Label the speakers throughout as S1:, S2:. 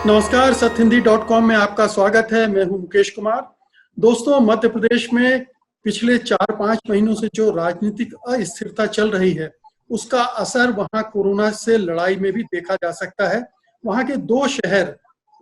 S1: नमस्कार, सतहिंदी.com में आपका स्वागत है। मैं हूं मुकेश कुमार। दोस्तों, मध्य प्रदेश में पिछले 4-5 महीनों से जो राजनीतिक अस्थिरता चल रही है, उसका असर वहां कोरोना से लड़ाई में भी देखा जा सकता है। वहां के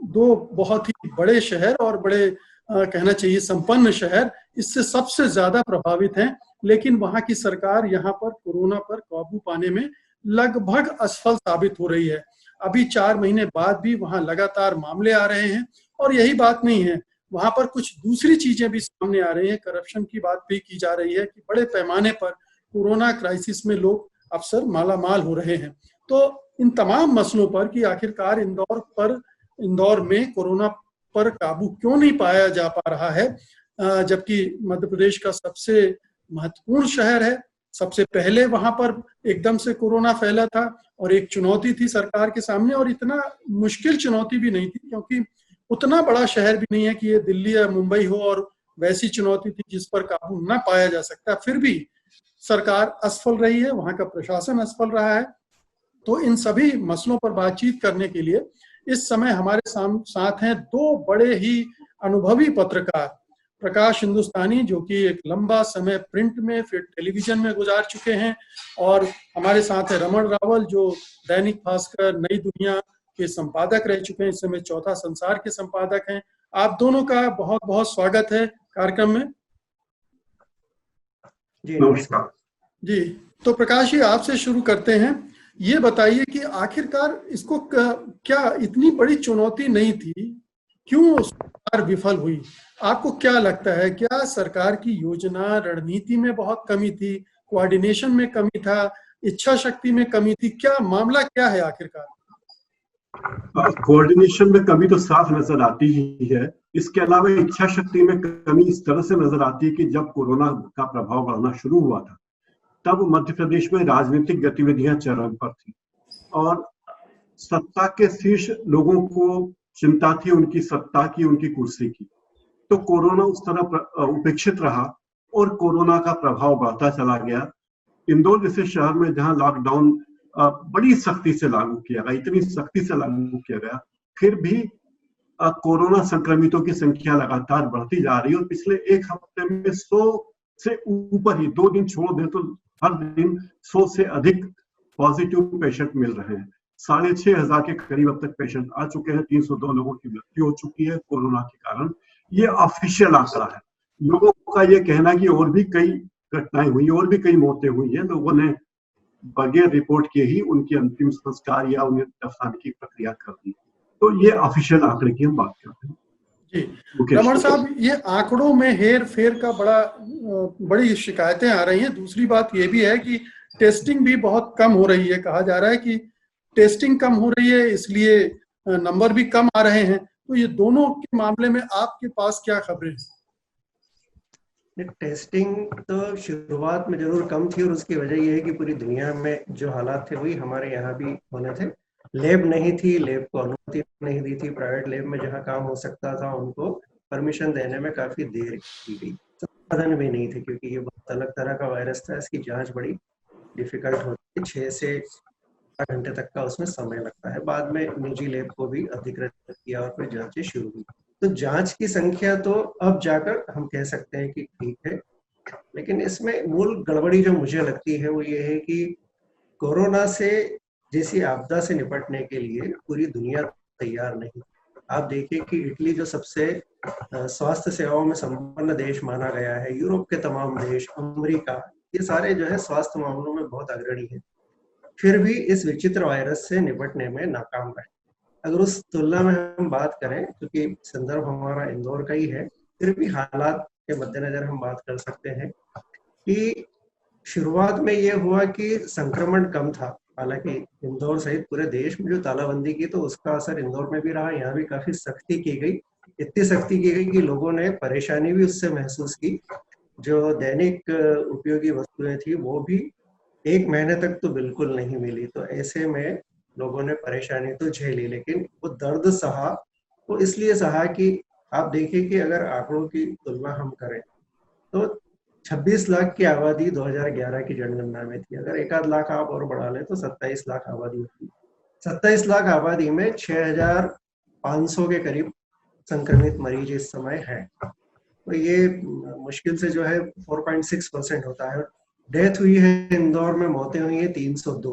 S1: दो बहुत ही बड़े शहर और बड़े कहना चाहिए संपन्न शहर इससे सबसे ज्यादा प्रभावित हैं, लेकिन वहां की सरकार यहाँ पर कोरोना पर काबू पाने में लगभग असफल साबित हो रही है। अभी 4 महीने बाद भी वहां लगातार मामले आ रहे हैं और यही बात नहीं है, वहां पर कुछ दूसरी चीजें भी सामने आ रही हैं। करप्शन की बात भी की जा रही है कि बड़े पैमाने पर कोरोना क्राइसिस में लोग अफसर मालामाल हो रहे हैं। तो इन तमाम मसलों पर कि आखिरकार इंदौर में कोरोना पर काबू क्यों नहीं पाया जा पा रहा है, जबकि मध्य प्रदेश का सबसे महत्वपूर्ण शहर है। सबसे पहले वहां पर एकदम से कोरोना फैला था और एक चुनौती थी सरकार के सामने, और इतना मुश्किल चुनौती भी नहीं थी क्योंकि उतना बड़ा शहर भी नहीं है कि ये दिल्ली या मुंबई हो और वैसी चुनौती थी जिस पर काबू न पाया जा सकता। फिर भी सरकार असफल रही है, वहां का प्रशासन असफल रहा है। तो इन सभी मसलों पर बातचीत करने के लिए इस समय हमारे साथ हैं दो बड़े ही अनुभवी पत्रकार। प्रकाश हिंदुस्तानी, जो कि एक लंबा समय प्रिंट में फिर टेलीविजन में गुजार चुके हैं, और हमारे साथ है रमन रावल, जो दैनिक भास्कर, नई दुनिया के संपादक रह चुके हैं, इस समय चौथा संसार के संपादक हैं। आप दोनों का बहुत बहुत स्वागत है कार्यक्रम में।
S2: जी नमस्कार।
S1: जी, तो प्रकाश जी, आपसे शुरू करते हैं। ये बताइए कि आखिरकार इसको क्या इतनी बड़ी चुनौती नहीं थी, क्यों सरकार विफल हुई? आपको क्या लगता है, क्या सरकार की योजना रणनीति में बहुत कमी थी, कोऑर्डिनेशन में कमी था, इच्छा शक्ति में कमी थी? क्या मामला क्या है आखिरकार?
S2: कोऑर्डिनेशन में कमी तो साफ नजर आती ही है। इसके अलावा इच्छा शक्ति में कमी इस तरह से नजर आती है कि जब कोरोना का प्रभाव बढ़ना शुरू हुआ था, तब मध्य प्रदेश में राजनीतिक गतिविधियां चरम पर थी और सत्ता के शीर्ष लोगों को चिंता थी उनकी सत्ता की, उनकी कुर्सी की। तो कोरोना उस तरह उपेक्षित रहा और कोरोना का प्रभाव बढ़ता चला गया। इंदौर जैसे शहर में जहां लॉकडाउन बड़ी सख्ती से लागू किया गया, इतनी सख्ती से लागू किया गया, फिर भी कोरोना संक्रमितों की संख्या लगातार बढ़ती जा रही है और पिछले एक हफ्ते में 100 से ऊपर ही, 2 दिन छोड़ दे तो हर दिन 100 से अधिक पॉजिटिव पेशेंट मिल रहे हैं। 6,500 के करीब अब तक पेशेंट आ चुके हैं। 302 लोगों की मृत्यु हो चुकी है कोरोना के कारण। ये ऑफिशियल आंकड़ा है। लोगों का ये कहना कि और भी कई घटनाएं हुई, और भी कई मौतें हुई है। लोगों ने बगैर रिपोर्ट के ही उनकी अंतिम संस्कार या उन्हें दफनाने की प्रक्रिया कर दी। तो ये ऑफिशियल आंकड़े की हम बात करते हैं।
S1: जी रमन साहब, ये आंकड़ों में हेर फेर का बड़ी शिकायतें आ रही हैं। दूसरी बात ये भी है कि टेस्टिंग भी बहुत कम हो रही है। कहा जा रहा है कि टेस्टिंग कम हो रही है, इसलिए नंबर भी कम आ रहे हैं। तो ये दोनों के मामले में आपके पास क्या खबरें हैं?
S3: टेस्टिंग तो शुरुआत में जरूर कम थी और उसकी वजह यह है कि पूरी दुनिया में जो हालात थे वही हमारे यहाँ भी होने थे। लैब नहीं थी, लैब को अनुमति नहीं दी थी। प्राइवेट लैब में जहाँ काम हो सकता था उनको परमिशन देने में काफी देर की गई। साधन भी नहीं थे क्योंकि ये बहुत अलग तरह का वायरस था। इसकी जांच बड़ी डिफिकल्ट होती है, 6 से 8 घंटे तक का उसमें समय लगता है। बाद में निजी लैब को भी अधिकृत किया और फिर जांचें शुरू हुई। तो जांच की संख्या तो अब जाकर हम कह सकते हैं कि ठीक है, लेकिन इसमें मूल गड़बड़ी जो मुझे लगती है वो ये है कि कोरोना से जैसी आपदा से निपटने के लिए पूरी दुनिया तैयार नहीं। आप देखिए कि इटली जो सबसे स्वास्थ्य सेवाओं में संपन्न देश माना गया है, यूरोप के तमाम देश, अमेरिका, ये सारे जो है स्वास्थ्य मामलों में बहुत अग्रणी है, फिर भी इस विचित्र वायरस से निपटने में नाकाम रहे। अगर उस तुलना में हम बात करें, क्योंकि संदर्भ हमारा इंदौर का ही है, फिर भी हालात के मद्देनजर हम बात कर सकते हैं कि शुरुआत में ये हुआ कि संक्रमण कम था। हालांकि इंदौर सहित पूरे देश में जो तालाबंदी की तो उसका असर इंदौर में भी रहा। यहाँ भी काफी सख्ती की गई, इतनी सख्ती की गई कि लोगों ने परेशानी भी उससे महसूस की। जो दैनिक उपयोगी वस्तुएं थी वो भी 1 महीने तक तो बिल्कुल नहीं मिली। तो ऐसे में लोगों ने परेशानी तो झेली, लेकिन वो दर्द सहा। वो इसलिए सहा कि आप देखिए कि अगर आंकड़ों की तुलना हम करें तो 26 लाख की आबादी 2011 की जनगणना में थी। अगर 1 आध लाख आप और बढ़ा लें तो 27 लाख आबादी होती। 27 लाख आबादी में 6,000 500 के करीब संक्रमित मरीज इस समय है। तो ये मुश्किल से जो है 4.6% होता है। डेथ हुई है इंदौर में, मौतें हुई है 302।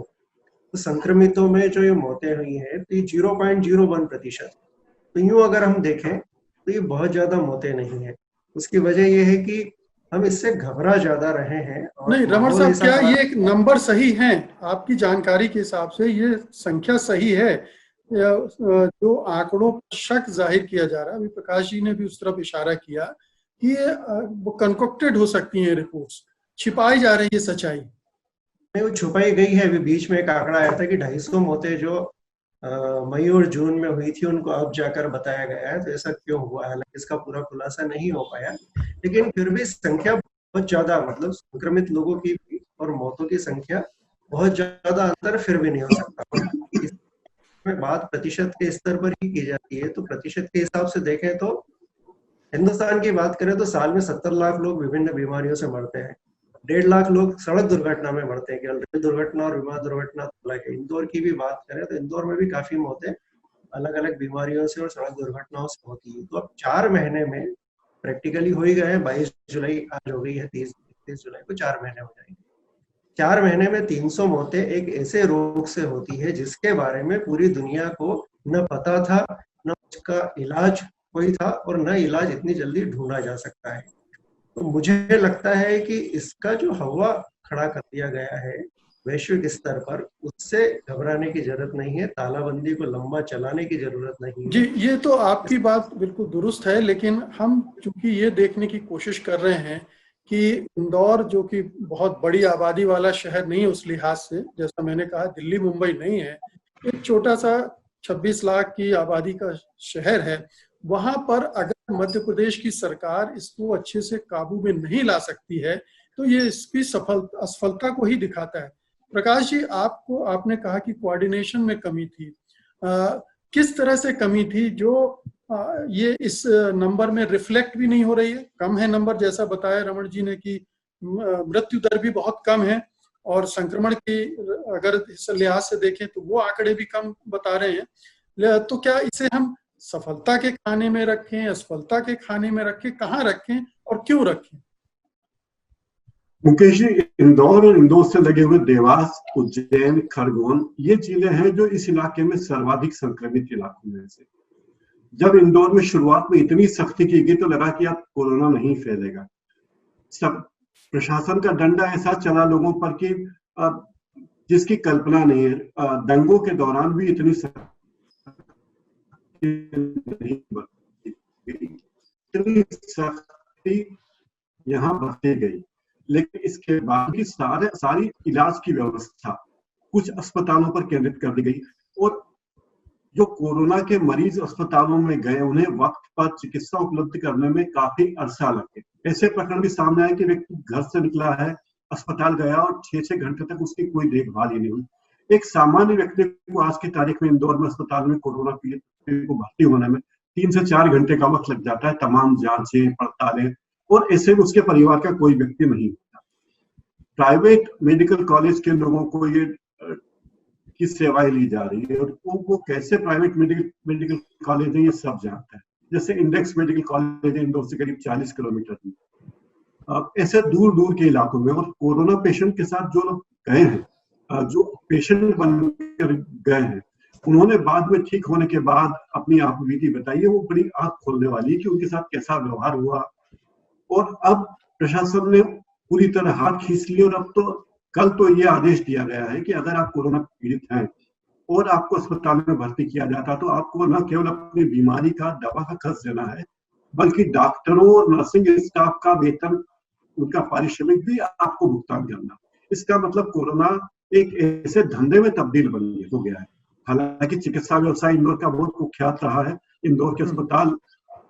S3: तो संक्रमितों में जो ये मौतें हुई है तो ये 0.01%। तो यूं अगर हम देखें तो ये बहुत ज्यादा मौतें नहीं है। उसकी वजह ये है कि हम इससे घबरा ज्यादा रहे हैं और
S1: नहीं रमण
S3: माहौल
S1: साहब,
S3: ऐसा
S1: क्या
S3: खराब।
S1: ये एक नंबर सही है? आपकी जानकारी के हिसाब से ये संख्या सही है? जो आंकड़ों पर शक जाहिर किया जा रहा है, अभी प्रकाश जी ने भी उस तरफ इशारा किया कि ये वो कंकोक्टेड हो सकती हैं रिपोर्ट्स, छिपाई जा रही है सच्चाई।
S3: नहीं, वो छुपाई गई है। अभी बीच में एक आंकड़ा आया था कि 250 मौतें जो मई और जून में हुई थी उनको अब जाकर बताया गया है। तो ऐसा क्यों हुआ? हालांकि इसका पूरा खुलासा नहीं हो पाया, लेकिन फिर भी संख्या बहुत ज्यादा, मतलब संक्रमित लोगों की भी और मौतों की संख्या बहुत ज्यादा अंतर फिर भी नहीं हो सकता। इसमें बात प्रतिशत के स्तर पर ही की जाती है। तो प्रतिशत के हिसाब से देखें तो हिंदुस्तान की बात करें तो साल में 70 लाख लोग विभिन्न बीमारियों से मरते हैं। 1.5 लाख लोग सड़क दुर्घटना में मरते हैं। केवल रेल दुर्घटना और विमान दुर्घटना तो अलग है। इंदौर की भी बात करें तो इंदौर में भी काफी मौतें अलग अलग बीमारियों से और सड़क दुर्घटनाओं से होती है। तो अब 4 महीने में प्रैक्टिकली हो ही गए हैं। 22 जुलाई आज हो गई है, 30 जुलाई को 4 महीने हो जाएंगे। 4 महीने में 300 मौतें एक ऐसे रोग से होती है जिसके बारे में पूरी दुनिया को न पता था, न उसका इलाज कोई था और न इलाज इतनी जल्दी ढूंढा जा सकता है। तो मुझे लगता है कि इसका जो हवा खड़ा कर दिया गया है वैश्विक स्तर पर, उससे घबराने की जरूरत नहीं है। तालाबंदी को लंबा चलाने की जरूरत नहीं
S1: जी,
S3: है।
S1: ये तो आपकी बात बिल्कुल दुरुस्त है, लेकिन हम चूंकि ये देखने की कोशिश कर रहे हैं कि इंदौर जो कि बहुत बड़ी आबादी वाला शहर नहीं है उस लिहाज से, जैसा मैंने कहा दिल्ली मुंबई नहीं है, एक छोटा सा 26 लाख की आबादी का शहर है। वहां पर अगर मध्य प्रदेश की सरकार इसको अच्छे से काबू में नहीं ला सकती है तो ये इसकी असफलता को ही दिखाता है। प्रकाश जी, आपने कहा कि कोऑर्डिनेशन में कमी थी। किस तरह से कमी थी जो ये इस नंबर में रिफ्लेक्ट भी नहीं हो रही है? कम है नंबर, जैसा बताया रमण जी ने कि मृत्यु दर भी बहुत कम है और संक्रमण की अगर इस लिहाज से देखें तो वो आंकड़े भी कम बता रहे हैं। तो क्या इसे हम सफलता के खाने में रखें, असफलता के खाने में रखें, कहाँ रखें और क्यों रखें?
S2: मुकेश जी, इंदौर और इंदौर से लगे हुए देवास, उज्जैन, खरगोन ये जिले हैं जो इस इलाके में सर्वाधिक संक्रमित इलाकों में से। जब इंदौर में शुरुआत में इतनी सख्ती की गई तो लगा कि अब कोरोना नहीं फैलेगा। सब प्रशासन का डंडा ऐसा चला लोगों पर कि जिसकी कल्पना नहीं है। दंगों के दौरान भी इतनी नहीं बरती गई, इतनी सख्ती यहाँ बरती गई। लेकिन इसके बाद भी सारी इलाज की व्यवस्था कुछ अस्पतालों पर केंद्रित कर दी गई और जो कोरोना के मरीज अस्पतालों में गए उन्हें वक्त पर चिकित्सा उपलब्ध करने में काफी अरसा लगे। ऐसे प्रकरण भी सामने आए कि व्यक्ति घर से निकला है, अस्पताल गया और 6-6 घंटे तक उसकी कोई देखभाल ही नहीं हुई। एक सामान्य व्यक्ति को आज की तारीख में इंदौर में अस्पताल में कोरोना पीड़ित को भर्ती होने में 3 से 4 घंटे का वक्त लग जाता है, तमाम जांचें पड़तालें, और ऐसे में उसके परिवार का कोई व्यक्ति नहीं होता। प्राइवेट मेडिकल कॉलेज के लोगों को ये की सेवाएं ली जा रही है और वो कैसे प्राइवेट मेडिकल कॉलेज है ये सब जानते हैं। जैसे इंडेक्स मेडिकल कॉलेज है इंदौर से करीब 40 किलोमीटर दूर। ऐसे दूर दूर के इलाकों में, और कोरोना पेशेंट के साथ जो लोग गए हैं, जो पेशेंट बनकर गए हैं, उन्होंने बाद में ठीक होने के बाद अपनी आप विधि बताई है, वो बड़ी आंख खोलने वाली है कि उनके साथ कैसा व्यवहार हुआ। और अब प्रशासन ने पूरी तरह हाथ खींच लिए और अब तो कल तो ये आदेश दिया गया है कि अगर आप कोरोना पीड़ित हैं और आपको अस्पताल में भर्ती किया जाता तो आपको न केवल अपनी बीमारी का दवा का खर्च देना है, बल्कि डॉक्टरों और नर्सिंग स्टाफ का वेतन, उनका पारिश्रमिक भी आपको भुगतान करना। इसका मतलब कोरोना एक ऐसे धंधे में तब्दील हो गया है। हालांकि चिकित्सा व्यवसाय इंदौर का बहुत कुख्यात रहा है, इंदौर के अस्पताल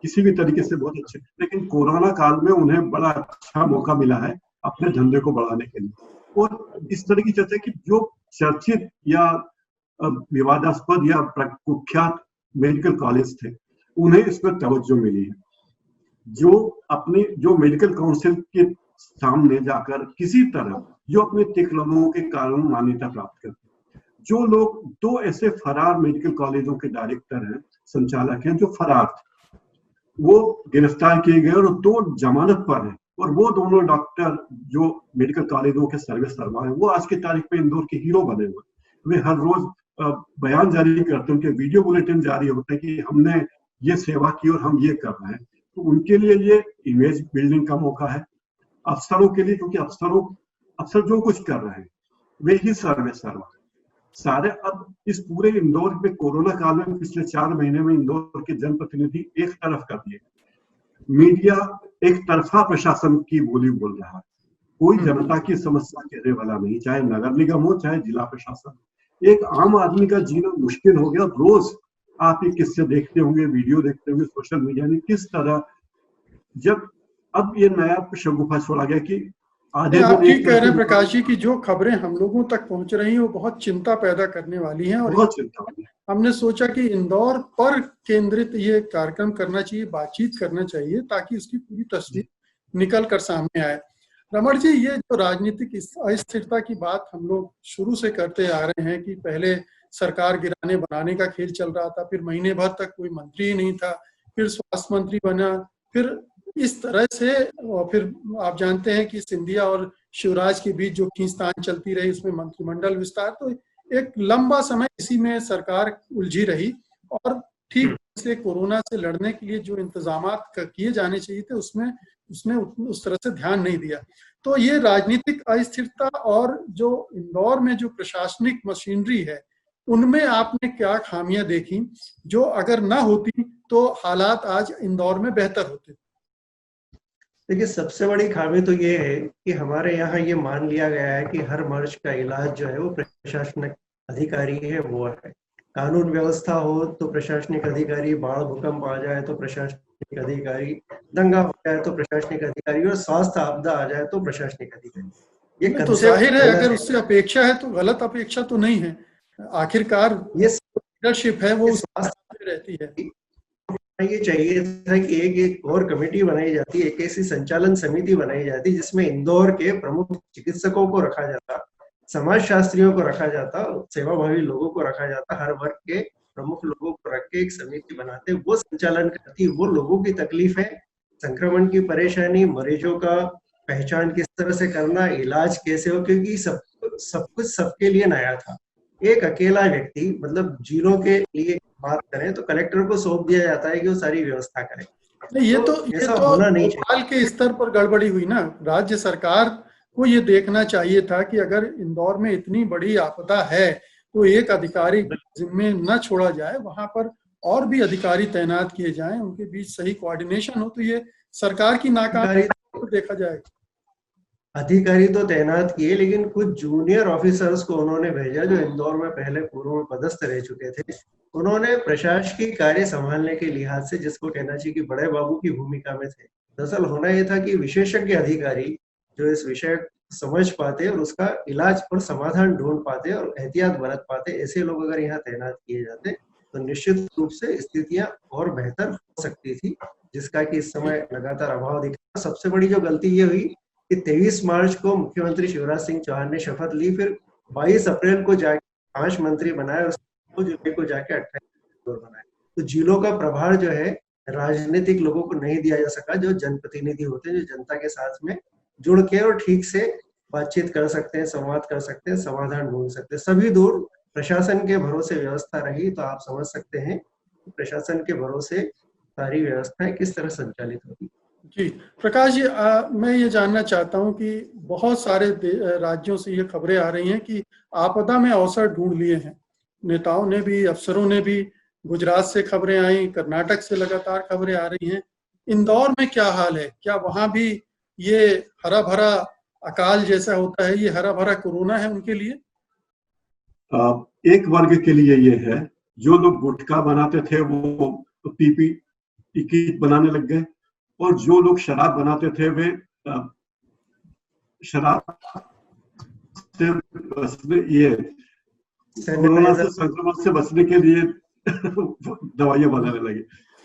S2: किसी भी तरीके से बहुत अच्छे, लेकिन कोरोना काल में उन्हें बड़ा अच्छा मौका मिला है अपने धंधे को बढ़ाने के लिए। और इस तरह की चर्चा कि जो चर्चित या विवादास्पद या कुख्यात मेडिकल कॉलेज थे उन्हें इस पर तवज्जो मिली है। जो मेडिकल काउंसिल के सामने जाकर किसी तरह जो अपने 3 लोगों के कारण मान्यता प्राप्त करते, जो लोग, दो ऐसे फरार मेडिकल कॉलेजों के डायरेक्टर हैं, संचालक हैं, जो फरार थे, वो गिरफ्तार किए गए और 2 जमानत पर हैं। और वो दोनों डॉक्टर जो मेडिकल कॉलेजों के सर्विस करवा है, वो आज की तारीख में इंदौर के हीरो बने हुए। वे हर रोज बयान जारी करते हैं, उनके वीडियो बुलेटिन जारी होते हैं कि हमने ये सेवा की और हम ये कर रहे हैं। तो उनके लिए ये इमेज बिल्डिंग का मौका है, अफसरों के लिए, क्योंकि अफसर जो कुछ कर रहे हैं वे ही सर्वा सारे। अब इस पूरे इंदौर में कोरोना काल में पिछले 4 महीने में इंदौर के जनप्रतिनिधि एक तरफ कर दिए, मीडिया एक तरफा प्रशासन की बोली बोल रहा है, कोई जनता की समस्या कहने वाला नहीं, चाहे नगर निगम हो चाहे जिला प्रशासन। एक आम आदमी का जीना मुश्किल हो गया। रोज आप ये किस्से देखते होंगे, वीडियो देखते होंगे सोशल मीडिया में, किस तरह जब अब ये नया शगुफा छोड़ा गया कि आधे
S1: आप ठीक कह रहे हैं प्रकाश जी की जो खबरें हम लोगों तक पहुंच रही हैं वो बहुत चिंता पैदा करने वाली हैं। और
S2: बहुत चिंता वाली है।
S1: हमने सोचा कि इंदौर पर केंद्रित ये कार्यक्रम करना चाहिए, बातचीत करना चाहिए, ताकि उसकी पूरी तस्वीर निकल कर सामने आए। रमण जी, ये जो राजनीतिक अस्थिरता की बात हम लोग शुरू से करते आ रहे हैं कि पहले सरकार गिराने बनाने का खेल चल रहा था, फिर महीने भर तक कोई मंत्री ही नहीं था, फिर स्वास्थ्य मंत्री बना, फिर इस तरह से, और फिर आप जानते हैं कि सिंधिया और शिवराज के बीच जो खींचतान चलती रही, उसमें मंत्रिमंडल विस्तार, तो एक लंबा समय इसी में सरकार उलझी रही। और ठीक से कोरोना से लड़ने के लिए जो इंतजाम किए जाने चाहिए थे उसमें उसने उस तरह से ध्यान नहीं दिया। तो ये राजनीतिक अस्थिरता और जो इंदौर में जो प्रशासनिक मशीनरी है उनमें आपने क्या खामियां देखी जो अगर ना होती तो हालात आज इंदौर में बेहतर होते?
S3: देखिए, सबसे बड़ी खामी तो ये है कि हमारे यहाँ ये मान लिया गया है कि हर मर्ज का इलाज जो है वो प्रशासनिक अधिकारी है, वो है। कानून व्यवस्था हो तो प्रशासनिक अधिकारी, बाढ़ भूकंप आ जाए तो प्रशासनिक अधिकारी, दंगा हो जाए तो प्रशासनिक अधिकारी, और स्वास्थ्य आपदा आ जाए तो प्रशासनिक अधिकारी। ये
S1: तो जाहिर है अगर उससे अपेक्षा है तो गलत अपेक्षा तो नहीं है। आखिरकार ये लीडरशिप है वो स्वास्थ्य रहती है।
S3: ये चाहिए था कि एक और कमेटी बनाई जाती, एक ऐसी संचालन समिति बनाई जाती जिसमें इंदौर के प्रमुख चिकित्सकों को रखा जाता, समाज शास्त्रियों को रखा जाता, सेवाभावी लोगों को रखा जाता, हर वर्ग के प्रमुख लोगों को रख के एक समिति बनाते, वो संचालन करती, वो लोगों की तकलीफ है, संक्रमण की परेशानी, मरीजों का पहचान किस तरह से करना, इलाज कैसे हो, क्योंकि सब कुछ सबके लिए नया था। एक अकेला व्यक्ति, मतलब जिलों के लिए बात करें तो कलेक्टर को सौंप दिया जाता है कि वो सारी व्यवस्था करे।
S1: नहीं, ये तो होना नहीं चाहिए। भोपाल के स्तर पर गड़बड़ी हुई ना। राज्य सरकार को ये देखना चाहिए था कि अगर इंदौर में इतनी बड़ी आपदा है तो एक अधिकारी जिम्मे न छोड़ा जाए, वहां पर और भी अधिकारी तैनात किए जाएं, उनके बीच सही कोऑर्डिनेशन हो, तो ये सरकार की नाकामी को देखा जाएगा।
S3: अधिकारी तो तैनात किए, लेकिन कुछ जूनियर ऑफिसर्स को उन्होंने भेजा जो इंदौर में पहले पूर्व में पदस्थ रह चुके थे। उन्होंने प्रशासकीय कार्य संभालने के लिहाज से, जिसको कहना चाहिए कि बड़े बाबू की भूमिका में थे। दरअसल होना यह था कि विशेषज्ञ अधिकारी जो इस विषय समझ पाते और उसका इलाज और समाधान ढूंढ पाते और एहतियात बरत पाते, ऐसे लोग अगर यहाँ तैनात किए जाते तो निश्चित रूप से स्थितियां और बेहतर हो सकती थी, जिसका कि इस समय लगातार अभाव दिखा। सबसे बड़ी जो गलती ये हुई कि 23 मार्च को मुख्यमंत्री शिवराज सिंह चौहान ने शपथ ली, फिर 22 अप्रैल को जाके 5 मंत्री बनाए और 2 जुलाई को जाके 28 बनाए। तो जिलों का प्रभार जो है राजनीतिक लोगों को नहीं दिया जा सका, जो जनप्रतिनिधि होते हैं, जो जनता के साथ में जुड़ के और ठीक से बातचीत कर सकते हैं, संवाद कर सकते हैं, समाधान ढूंढ सकते हैं। सभी दूर प्रशासन के भरोसे व्यवस्था रही तो आप समझ सकते हैं कि प्रशासन के भरोसे सारी व्यवस्थाएं किस तरह संचालित होगी।
S1: जी प्रकाश जी, मैं ये जानना चाहता हूं कि बहुत सारे राज्यों से ये खबरें आ रही हैं कि आपदा में अवसर ढूंढ लिए हैं। नेताओं ने भी, अफसरों ने भी। गुजरात से खबरें आई, कर्नाटक से लगातार खबरें आ रही हैं। इंदौर में क्या हाल है? क्या वहां भी ये हरा भरा अकाल जैसा होता है, ये हरा भरा कोरोना है उनके लिए?
S2: एक वर्ग के लिए ये है, जो लोग गुटखा बनाते थे वो पीपी किट बनाने लग गए, और जो लोग शराब बनाते थे वे शराब से बचने, ये कोरोना से संक्रमण से बचने के लिए दवाइयां बनाने लगे।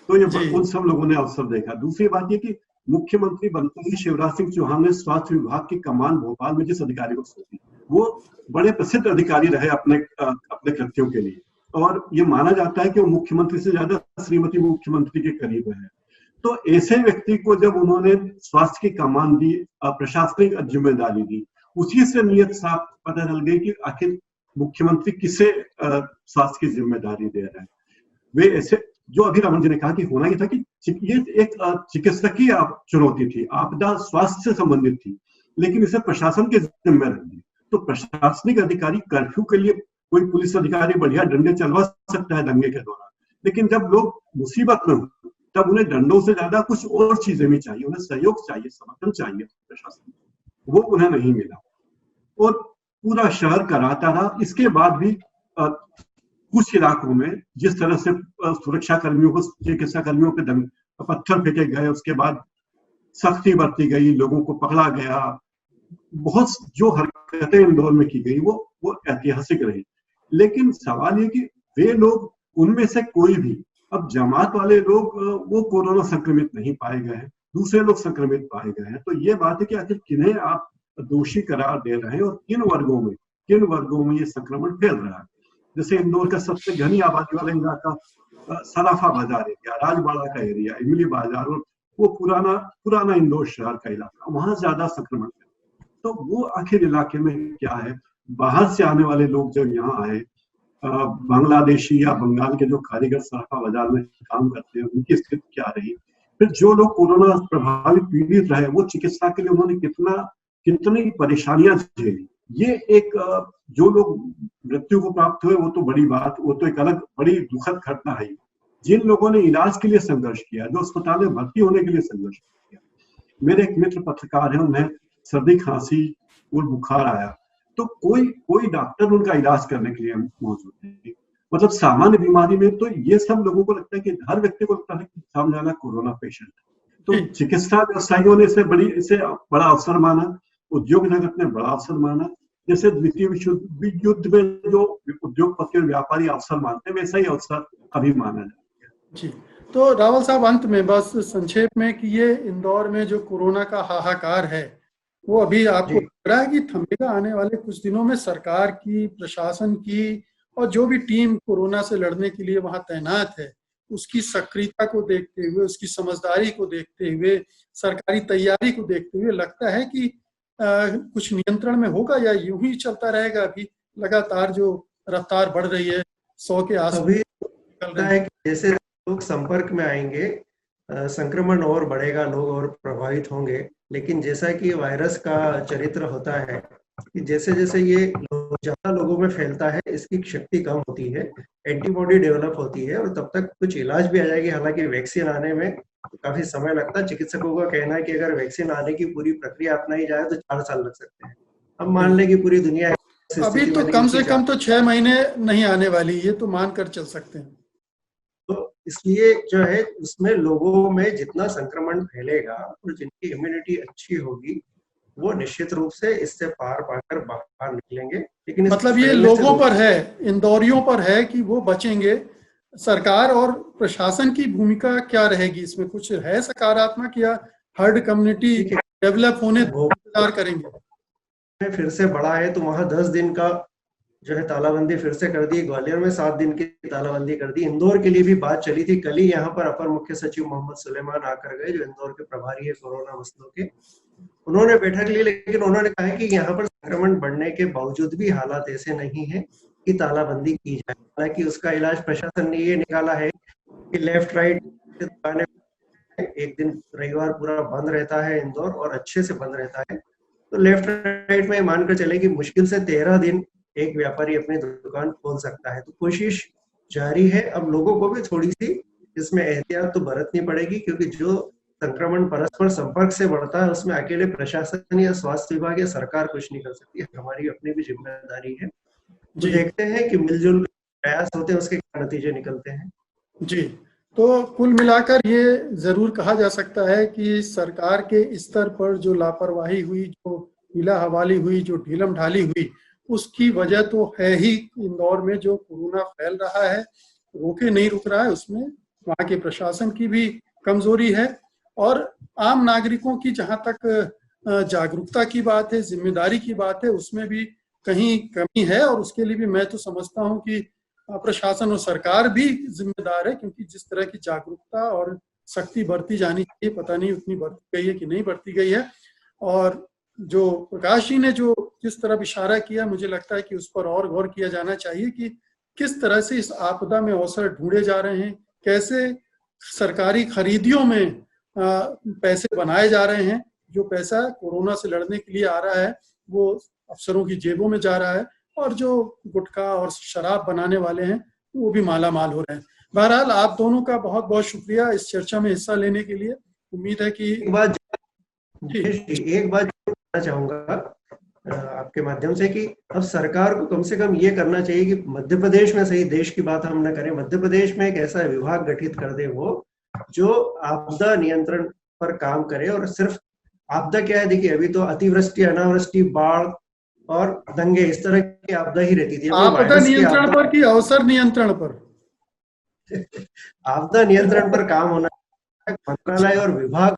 S2: तो ये उन सब लोगों ने अवसर देखा। दूसरी बात ये कि मुख्यमंत्री बनते ही शिवराज सिंह चौहान ने स्वास्थ्य विभाग की कमान भोपाल में जिस अधिकारी को सौंपी, वो बड़े प्रसिद्ध अधिकारी रहे अपने अपने कृत्यों के लिए, और ये माना जाता है कि वो मुख्यमंत्री से ज्यादा श्रीमती मुख्यमंत्री के करीब है। तो ऐसे व्यक्ति को जब उन्होंने स्वास्थ्य की कमान दी, प्रशासनिक जिम्मेदारी दी, उसी से नियत साफ पता चल गई कि आखिर मुख्यमंत्री किसे स्वास्थ्य की जिम्मेदारी दे रहे हैं। वे ऐसे, जो अभी रमन जी ने कहा कि होना ये था कि ये एक चिकित्सकीय चुनौती थी, आपदा स्वास्थ्य से संबंधित थी, लेकिन इसे प्रशासन के जिम्मे रख दी। तो प्रशासनिक अधिकारी कर्फ्यू के लिए, कोई पुलिस अधिकारी बढ़िया डंडे चलवा सकता है दंगे के दौरान, लेकिन जब लोग मुसीबत में हो तब उन्हें डंडों से ज्यादा कुछ और चीजें भी चाहिए, उन्हें सहयोग चाहिए, समर्थन चाहिए प्रशासन, वो उन्हें नहीं मिला और पूरा शहर कराता रहा। इसके बाद भी कुछ इलाकों में जिस तरह से सुरक्षा कर्मियों को, चिकित्सा कर्मियों पे पत्थर फेंके गए, उसके बाद सख्ती बरती गई, लोगों को पकड़ा गया, बहुत जो हरकतें इंदौर में की गई वो ऐतिहासिक रही। लेकिन सवाल ये कि वे लोग, उनमें से कोई भी, अब जमात वाले लोग वो कोरोना संक्रमित नहीं पाए गए हैं, दूसरे लोग संक्रमित पाए गए हैं। तो ये बात है कि आखिर किन्हें आप दोषी करार दे रहे हैं और किन वर्गों में ये संक्रमण फैल रहा है। जैसे इंदौर का सबसे घनी आबादी वाला इलाका सराफा बाजार एरिया, राजबाड़ा का एरिया, इमली बाजार और वो पुराना इंदौर शहर का इलाका, वहां ज्यादा संक्रमण है। तो वो आखिर इलाके में क्या है, बाहर से आने वाले लोग जब यहाँ आए, बांग्लादेशी या बंगाल के जो कारीगर सराफा बाजार में काम करते हैं, उनकी स्थिति क्या रही, फिर जो लोग कोरोना प्रभावित पीड़ित रहे, वो चिकित्सा के लिए उन्होंने कितनी परेशानियां झेली। ये एक, जो लोग मृत्यु को प्राप्त हुए वो तो बड़ी बात, वो तो एक अलग बड़ी दुखद घटना है। जिन लोगों ने इलाज के लिए संघर्ष किया, जो अस्पताल में भर्ती होने के लिए संघर्ष किया, मेरे एक मित्र पत्रकार हैं, उन्हें सर्दी खांसी और बुखार आया तो कोई डॉक्टर उनका इलाज करने के लिए मौजूद नहीं। मतलब सामान्य बीमारी में तो ये सब लोगों को लगता है कि हर व्यक्ति को लगता है कि सामने वाला कोरोना पेशेंट है। तो चिकित्सा व्यवसायियों ने इसे बड़ा अवसर माना, उद्योग जगत ने बड़ा अवसर माना। जैसे द्वितीय विश्व युद्ध में जो उद्योगपति और व्यापारी अवसर मानते हैं, वैसा ही अवसर अभी माना जाता है।
S1: जी, तो रावल साहब, अंत में बस संक्षेप में कि ये इंदौर में जो कोरोना का हाहाकार है, वो अभी आपको लग रहा है कि थमेगा आने वाले कुछ दिनों में? सरकार की, प्रशासन की और जो भी टीम कोरोना से लड़ने के लिए वहां तैनात है, उसकी सक्रियता को देखते हुए, उसकी समझदारी को देखते हुए, सरकारी तैयारी को देखते हुए लगता है कि कुछ नियंत्रण में होगा या यूं ही चलता रहेगा? अभी लगातार जो रफ्तार बढ़ रही है, 100 के आसपास
S3: लगता है कि जैसे लोग संपर्क में आएंगे, संक्रमण और बढ़ेगा, लोग और प्रभावित होंगे। लेकिन जैसा कि वायरस का चरित्र होता है कि जैसे जैसे ये ज्यादा लोगों में फैलता है, इसकी शक्ति कम होती है, एंटीबॉडी डेवलप होती है और तब तक कुछ इलाज भी आ जाएगी। हालांकि वैक्सीन आने में काफी समय लगता है। चिकित्सकों का कहना है कि अगर वैक्सीन आने की पूरी प्रक्रिया अपनाई जाए तो 4 साल लग सकते हैं। अब मान लें कि पूरी दुनिया
S1: अभी तो कम से कम तो 6 महीने नहीं आने वाली, ये तो मानकर चल सकते हैं।
S3: तो इसलिए जो है, उसमें लोगों में जितना संक्रमण फैलेगा और जिनकी इम्यूनिटी अच्छी होगी, वो निश्चित रूप से इससे पार पाकर बाहर निकलेंगे। लेकिन
S1: मतलब ये लोगों पर है, इंदौरियों पर है कि वो बचेंगे। सरकार और प्रशासन की भूमिका क्या रहेगी इसमें? कुछ है सकारात्मक, या हर्ड कम्युनिटी डेवलप होने इंतजार करेंगे?
S3: फिर से बड़ा है तो वहां 10 दिन का जो है तालाबंदी फिर से कर दी। ग्वालियर में 7 दिन की तालाबंदी कर दी। इंदौर के लिए भी बात चली थी। कल ही यहाँ पर अपर मुख्य सचिव मोहम्मद सुलेमान आकर गए, जो इंदौर के प्रभारी है कोरोना मसलों के। उन्होंने बैठक ली, लेकिन उन्होंने कहा कि यहाँ पर संक्रमण बढ़ने के बावजूद भी हालात ऐसे नहीं है कि तालाबंदी की जाए। हालांकि उसका इलाज प्रशासन ने ये निकाला है कि लेफ्ट राइट दुकानें, एक दिन रविवार पूरा बंद रहता है इंदौर, और अच्छे से बंद रहता है। तो लेफ्ट राइट में मानकर चले कि मुश्किल से 13 दिन एक व्यापारी अपनी दुकान खोल सकता है। तो कोशिश जारी है। अब लोगों को भी थोड़ी सी इसमें एहतियात तो बरतनी पड़ेगी, क्योंकि जो संक्रमण परस्पर संपर्क से बढ़ता है उसमें अकेले प्रशासन या स्वास्थ्य विभाग या सरकार कुछ नहीं कर सकती। हमारी अपनी भी जिम्मेदारी है। तो देखते हैं कि मिलजुल प्रयास होते हैं, उसके क्या नतीजे निकलते हैं।
S1: जी, तो कुल मिलाकर ये जरूर कहा जा सकता है कि सरकार के स्तर पर जो लापरवाही हुई, जो हीला हवाली हुई, जो ढीलम ढाली हुई, उसकी वजह तो है ही इंदौर में जो कोरोना फैल रहा है, रोके नहीं रुक रहा है। उसमें वहाँ के प्रशासन की भी कमजोरी है और आम नागरिकों की जहाँ तक जागरूकता की बात है, जिम्मेदारी की बात है, उसमें भी कहीं कमी है, और उसके लिए भी मैं तो समझता हूं कि प्रशासन और सरकार भी जिम्मेदार है, क्योंकि जिस तरह की जागरूकता और सख्ती बरती जानी चाहिए, पता नहीं उतनी बरती गई है कि नहीं बरती गई है। और जो प्रकाश जी ने जो जिस तरफ इशारा किया, मुझे लगता है कि उस पर और गौर किया जाना चाहिए कि किस तरह से इस आपदा में अवसर ढूंढे जा रहे हैं, कैसे सरकारी खरीदियों में पैसे बनाए जा रहे हैं। जो पैसा कोरोना से लड़ने के लिए आ रहा है वो अफसरों की जेबों में जा रहा है, और जो गुटखा और शराब बनाने वाले हैं वो भी माला माल हो रहे हैं। बहरहाल आप दोनों का बहुत बहुत शुक्रिया इस चर्चा में हिस्सा लेने के लिए। उम्मीद है कि
S3: एक बात कहना चाहूंगा आपके माध्यम से कि अब सरकार को कम से कम ये करना चाहिए कि मध्य प्रदेश में, सही देश की बात हम न करें, मध्य प्रदेश में एक ऐसा विभाग गठित कर दे वो जो आपदा नियंत्रण पर काम करे। और सिर्फ आपदा क्या है, देखिए अभी तो अतिवृष्टि, अनावृष्टि, बाढ़ और दंगे, इस तरह की आपदा ही रहती थी।
S1: आपदा नियंत्रण पर कि अवसर नियंत्रण पर?
S3: आपदा नियंत्रण पर काम होना, मंत्रालय और विभाग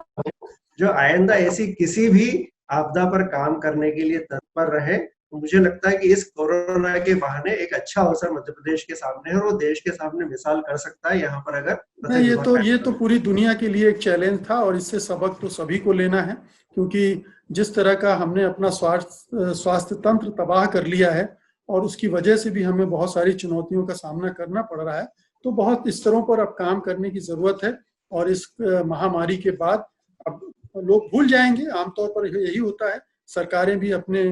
S3: जो आइंदा ऐसी किसी भी आपदा पर काम करने के लिए तत्पर रहे। तो मुझे लगता है कि इस कोरोना के बहाने एक अच्छा अवसर मध्य प्रदेश के सामने है और वो देश के सामने मिसाल कर सकता है यहाँ पर अगर
S1: ये तो पूरी दुनिया के लिए एक चैलेंज था, और इससे सबक तो सभी को लेना है, क्योंकि जिस तरह का हमने अपना स्वास्थ्य तंत्र तबाह कर लिया है और उसकी वजह से भी हमें बहुत सारी चुनौतियों का सामना करना पड़ रहा है। तो बहुत स्तरों पर अब काम करने की जरूरत है, और इस महामारी के बाद अब लोग भूल जाएंगे। आमतौर पर यही होता है, सरकारें भी अपने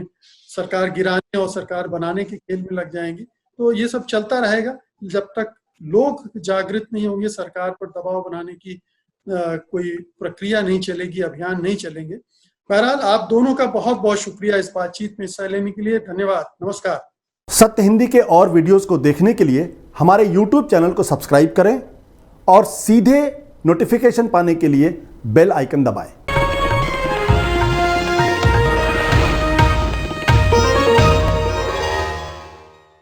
S1: सरकार गिराने और सरकार बनाने के खेल में लग जाएंगी। तो ये सब चलता रहेगा जब तक लोग जागृत नहीं होंगे, सरकार पर दबाव बनाने की कोई प्रक्रिया नहीं चलेगी, अभियान नहीं चलेंगे। बहरहाल आप दोनों का बहुत बहुत शुक्रिया इस बातचीत में हिस्सा लेने के लिए। धन्यवाद, नमस्कार।
S4: सत्य हिंदी के और वीडियोस को देखने के लिए हमारे YouTube चैनल को सब्सक्राइब करें और सीधे नोटिफिकेशन पाने के लिए बेल आइकन दबाएं।